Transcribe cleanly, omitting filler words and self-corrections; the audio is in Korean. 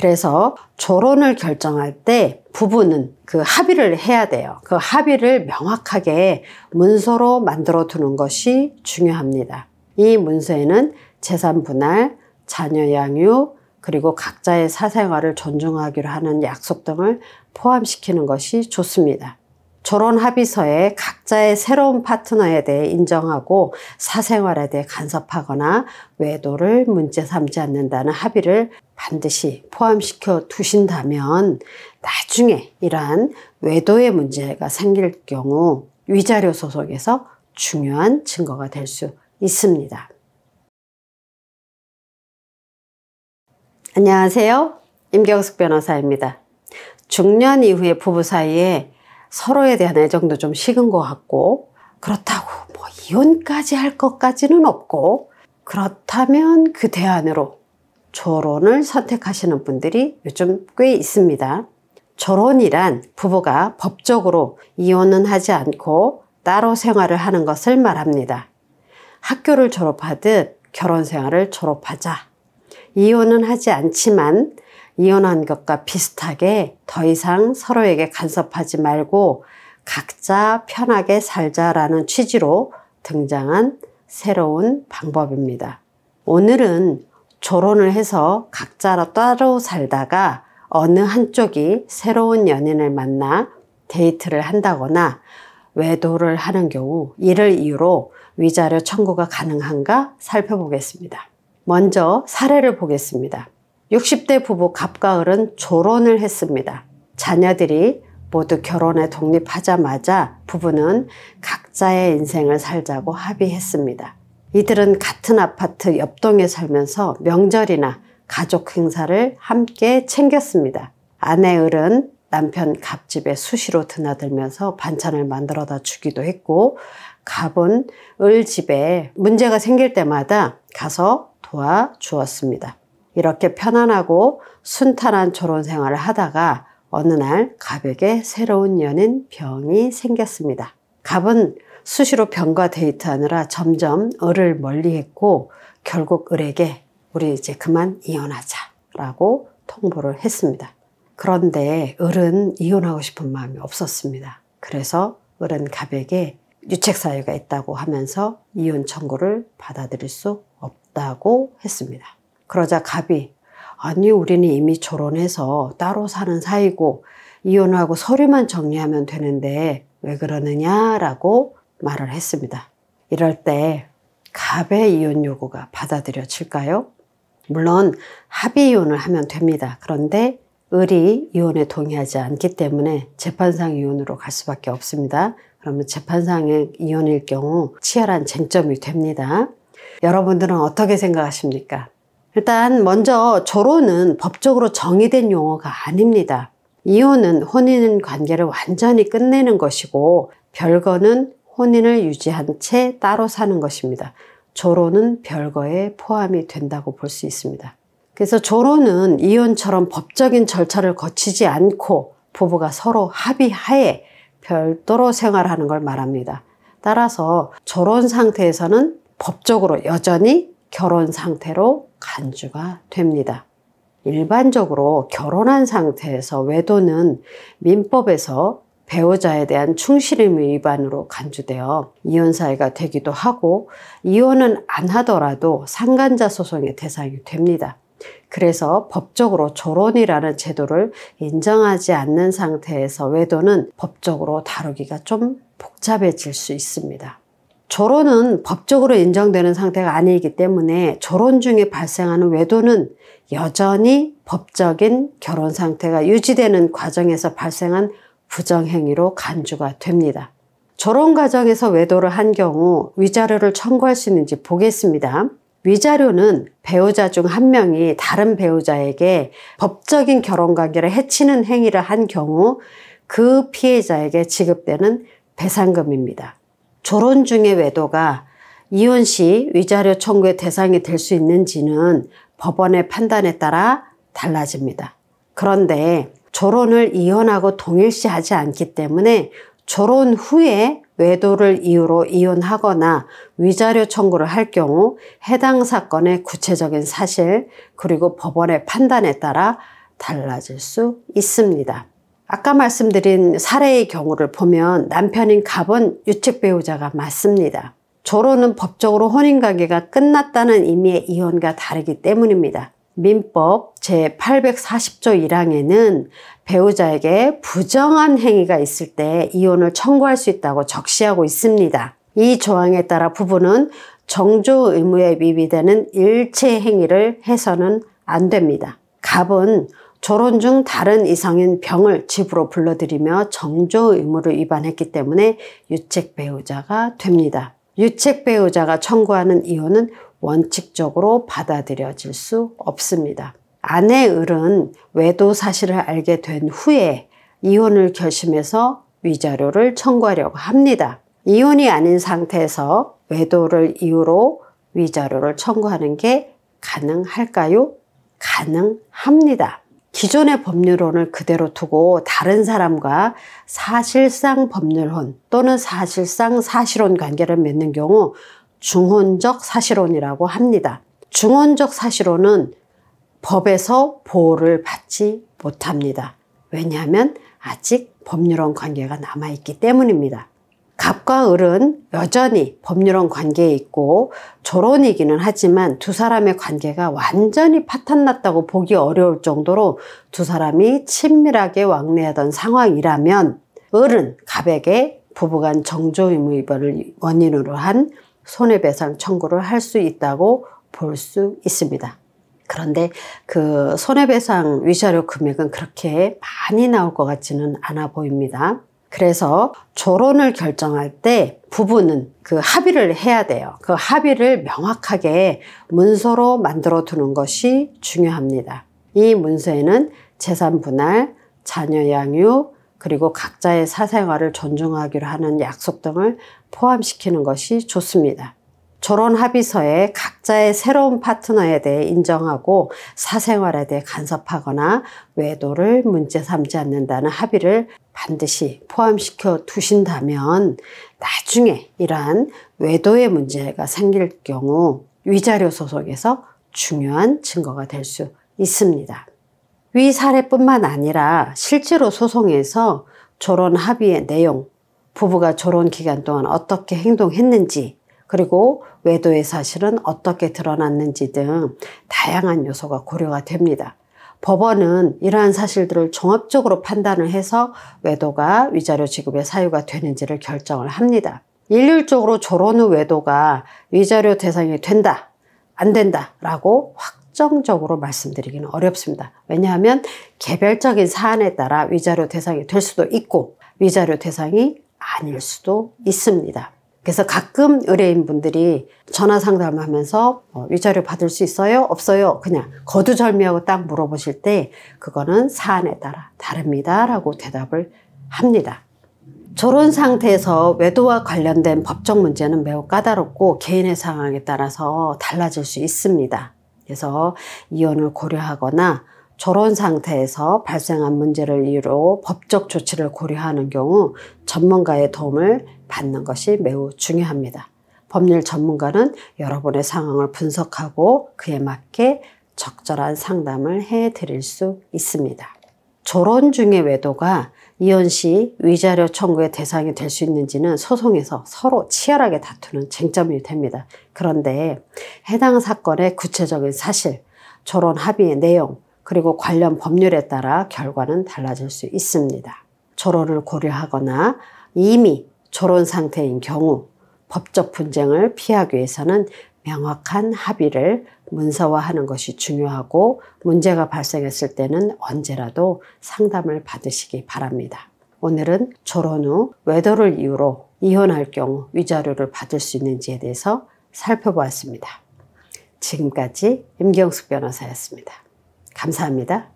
그래서 졸혼을 결정할 때 부부는 그 합의를 해야 돼요. 그 합의를 명확하게 문서로 만들어 두는 것이 중요합니다. 이 문서에는 재산 분할, 자녀 양육, 그리고 각자의 사생활을 존중하기로 하는 약속 등을 포함시키는 것이 좋습니다. 졸혼 합의서에 각자의 새로운 파트너에 대해 인정하고 사생활에 대해 간섭하거나 외도를 문제 삼지 않는다는 합의를 반드시 포함시켜 두신다면 나중에 이러한 외도의 문제가 생길 경우 위자료 소송에서 중요한 증거가 될 수 있습니다. 안녕하세요. 임경숙 변호사입니다. 중년 이후에 부부 사이에 서로에 대한 애정도 좀 식은 것 같고, 그렇다고 뭐 이혼까지 할 것까지는 없고, 그렇다면 그 대안으로 졸혼을 선택하시는 분들이 요즘 꽤 있습니다. 졸혼이란 부부가 법적으로 이혼은 하지 않고 따로 생활을 하는 것을 말합니다. 학교를 졸업하듯 결혼 생활을 졸업하자. 이혼은 하지 않지만 이혼한 것과 비슷하게 더 이상 서로에게 간섭하지 말고 각자 편하게 살자라는 취지로 등장한 새로운 방법입니다. 오늘은 졸혼을 해서 각자 따로 살다가 어느 한쪽이 새로운 연인을 만나 데이트를 한다거나 외도를 하는 경우 이를 이유로 위자료 청구가 가능한가 살펴보겠습니다. 먼저 사례를 보겠습니다. 60대 부부 갑과 을은 졸혼을 했습니다. 자녀들이 모두 결혼에 독립하자마자 부부는 각자의 인생을 살자고 합의했습니다. 이들은 같은 아파트 옆동에 살면서 명절이나 가족 행사를 함께 챙겼습니다. 아내 을은 남편 갑집에 수시로 드나들면서 반찬을 만들어다 주기도 했고, 갑은 을 집에 문제가 생길 때마다 가서 도와주었습니다. 이렇게 편안하고 순탄한 졸혼 생활을 하다가 어느 날 갑에게 새로운 연인 병이 생겼습니다. 갑은 수시로 병과 데이트하느라 점점 을을 멀리했고 결국 을에게 우리 이제 그만 이혼하자라고 통보를 했습니다. 그런데 을은 이혼하고 싶은 마음이 없었습니다. 그래서 을은 갑에게 유책 사유가 있다고 하면서 이혼 청구를 받아들일 수 없다고 했습니다. 그러자 갑이 아니 우리는 이미 졸혼해서 따로 사는 사이고 이혼하고 서류만 정리하면 되는데 왜 그러느냐라고 말을 했습니다. 이럴 때 갑의 이혼 요구가 받아들여질까요? 물론 합의 이혼을 하면 됩니다. 그런데 을이 이혼에 동의하지 않기 때문에 재판상 이혼으로 갈 수밖에 없습니다. 그러면 재판상의 이혼일 경우 치열한 쟁점이 됩니다. 여러분들은 어떻게 생각하십니까? 일단 먼저 졸혼은 법적으로 정의된 용어가 아닙니다. 이혼은 혼인 관계를 완전히 끝내는 것이고 별거는 혼인을 유지한 채 따로 사는 것입니다. 졸혼은 별거에 포함이 된다고 볼 수 있습니다. 그래서 졸혼은 이혼처럼 법적인 절차를 거치지 않고 부부가 서로 합의하에 별도로 생활하는 걸 말합니다. 따라서 졸혼 상태에서는 법적으로 여전히 결혼 상태로 간주가 됩니다. 일반적으로 결혼한 상태에서 외도는 민법에서 배우자에 대한 충실의무 위반으로 간주되어 이혼 사유가 되기도 하고 이혼은 안 하더라도 상간자 소송의 대상이 됩니다. 그래서 법적으로 졸혼이라는 제도를 인정하지 않는 상태에서 외도는 법적으로 다루기가 좀 복잡해질 수 있습니다. 졸혼은 법적으로 인정되는 상태가 아니기 때문에 졸혼 중에 발생하는 외도는 여전히 법적인 결혼 상태가 유지되는 과정에서 발생한 부정행위로 간주가 됩니다. 졸혼 과정에서 외도를 한 경우 위자료를 청구할 수 있는지 보겠습니다. 위자료는 배우자 중 한 명이 다른 배우자에게 법적인 결혼관계를 해치는 행위를 한 경우 그 피해자에게 지급되는 배상금입니다. 졸혼 중의 외도가 이혼 시 위자료 청구의 대상이 될 수 있는지는 법원의 판단에 따라 달라집니다. 그런데 졸혼을 이혼하고 동일시하지 않기 때문에 졸혼 후에 외도를 이유로 이혼하거나 위자료 청구를 할 경우 해당 사건의 구체적인 사실 그리고 법원의 판단에 따라 달라질 수 있습니다. 아까 말씀드린 사례의 경우를 보면 남편인 갑은 유책 배우자가 맞습니다. 조론은 법적으로 혼인관계가 끝났다는 의미의 이혼과 다르기 때문입니다. 민법 제840조 1항에는 배우자에게 부정한 행위가 있을 때 이혼을 청구할 수 있다고 적시하고 있습니다. 이 조항에 따라 부부는 정조 의무에 위배되는 일체 행위를 해서는 안 됩니다. 갑은 조론 중 다른 이성인 병을 집으로 불러들이며 정조 의무를 위반했기 때문에 유책 배우자가 됩니다. 유책 배우자가 청구하는 이혼은 원칙적으로 받아들여질 수 없습니다. 아내 을은 외도 사실을 알게 된 후에 이혼을 결심해서 위자료를 청구하려고 합니다. 이혼이 아닌 상태에서 외도를 이유로 위자료를 청구하는 게 가능할까요? 가능합니다. 기존의 법률혼을 그대로 두고 다른 사람과 사실상 법률혼 또는 사실상 사실혼 관계를 맺는 경우 중혼적 사실혼이라고 합니다. 중혼적 사실혼은 법에서 보호를 받지 못합니다. 왜냐하면 아직 법률혼 관계가 남아있기 때문입니다. 갑과 을은 여전히 법률혼 관계에 있고 조론이기는 하지만 두 사람의 관계가 완전히 파탄났다고 보기 어려울 정도로 두 사람이 친밀하게 왕래하던 상황이라면 을은 갑에게 부부간 정조 의무 위반을 원인으로 한 손해배상 청구를 할 수 있다고 볼 수 있습니다. 그런데 그 손해배상 위자료 금액은 그렇게 많이 나올 것 같지는 않아 보입니다. 그래서 조론을 결정할 때 부부는 그 합의를 해야 돼요. 그 합의를 명확하게 문서로 만들어 두는 것이 중요합니다. 이 문서에는 재산 분할, 자녀 양육, 그리고 각자의 사생활을 존중하기로 하는 약속 등을 포함시키는 것이 좋습니다. 조론 합의서에 각자의 새로운 파트너에 대해 인정하고 사생활에 대해 간섭하거나 외도를 문제 삼지 않는다는 합의를 반드시 포함시켜 두신다면 나중에 이러한 외도의 문제가 생길 경우 위자료 소송에서 중요한 증거가 될 수 있습니다. 위 사례뿐만 아니라 실제로 소송에서 조론 합의의 내용, 부부가 조론 기간 동안 어떻게 행동했는지, 그리고 외도의 사실은 어떻게 드러났는지 등 다양한 요소가 고려가 됩니다. 법원은 이러한 사실들을 종합적으로 판단을 해서 외도가 위자료 지급의 사유가 되는지를 결정을 합니다. 일률적으로 조론 후 외도가 위자료 대상이 된다, 안 된다 라고 확정적으로 말씀드리기는 어렵습니다. 왜냐하면 개별적인 사안에 따라 위자료 대상이 될 수도 있고 위자료 대상이 아닐 수도 있습니다. 그래서 가끔 의뢰인분들이 전화 상담을 하면서 위자료 받을 수 있어요? 없어요? 그냥 거두절미하고 딱 물어보실 때 그거는 사안에 따라 다릅니다 라고 대답을 합니다. 조론 상태에서 외도와 관련된 법적 문제는 매우 까다롭고 개인의 상황에 따라서 달라질 수 있습니다. 그래서 이혼을 고려하거나 조론 상태에서 발생한 문제를 이유로 법적 조치를 고려하는 경우 전문가의 도움을 받는 것이 매우 중요합니다. 법률 전문가는 여러분의 상황을 분석하고 그에 맞게 적절한 상담을 해드릴 수 있습니다. 조론 중의 외도가 이혼 시 위자료 청구의 대상이 될 수 있는지는 소송에서 서로 치열하게 다투는 쟁점이 됩니다. 그런데 해당 사건의 구체적인 사실, 조론 합의의 내용, 그리고 관련 법률에 따라 결과는 달라질 수 있습니다. 조론을 고려하거나 이미 조론 상태인 경우 법적 분쟁을 피하기 위해서는 명확한 합의를 문서화하는 것이 중요하고 문제가 발생했을 때는 언제라도 상담을 받으시기 바랍니다. 오늘은 조론 후 외도를 이유로 이혼할 경우 위자료를 받을 수 있는지에 대해서 살펴보았습니다. 지금까지 임경숙 변호사였습니다. 감사합니다.